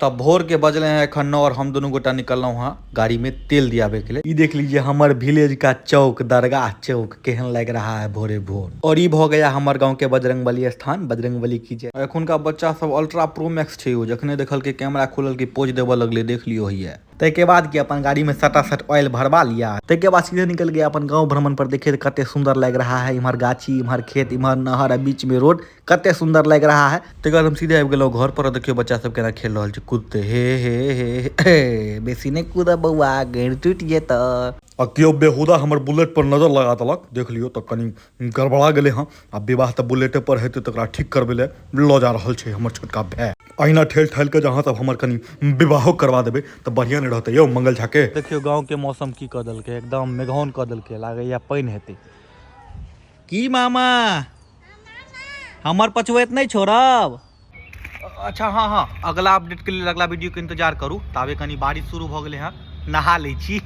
तब भोर के बजले हैं एखन 9 और हम दोनों गोटा निकल वहाँ गाड़ी में तेल दियाबे के लिए। ई देख लीजिए हमारे विलेज का चौक, दरगाह चौक केहन लग रहा है भोरे भोर। और ई भ गया हमारे गांव के बजरंगबली स्थान, बजरंगबली की जय। एखन का बच्चा सब अल्ट्रा प्रो मैक्स छै, जखने देखल के कैमरा खोलल के पोज देवे लगले, देख लियो हिया। तैके बाद कि अपन गाड़ी में सटासट ऑयल भरवा लिया। तैके बाद सीधे निकल गया अपन गांव भ्रमण पर, देखे कते सुंदर लग रहा है। इम्हर गाछी, इम्हर खेत, इम्हर नहर, बीच में रोड, कते सुंदर लग रहा है। तैके बाद हम सीधे आबि गेलौं घर पर। देखियो बच्चा सब केना खेल रहल छै, कूदते हे हे हे हे। बेसी नहीं कूद बउआ, गड़ टूट जेत। आ केओ बेहुदा हमर बुलेट पर नजर लगा देलक, देख लियो तो कनी गड़बड़ा गेले हां। आ विवाह त बुलेटे पर हेतै तकरा ठीक करबे ले ल जा रहल छै हमर छोटका भाई। अहिना ठेल ठाल के जहां तब हमर कनी विवाहो करवा देबे तो बढ़िया नहीं रहते यौ मंगल झा के। देखियो गांव के मौसम की क देलके, एकदम मेघौन क देलके, लागैया पाइन हेतै की मामा। हमर पछुएत नहीं छोड़ब। अच्छा हाँ, अगला अपडेट के लिए अगला वीडियो के इंतजार करू। ताबे कनी बारिश शुरू भ गेले हैं, नहा ले छी।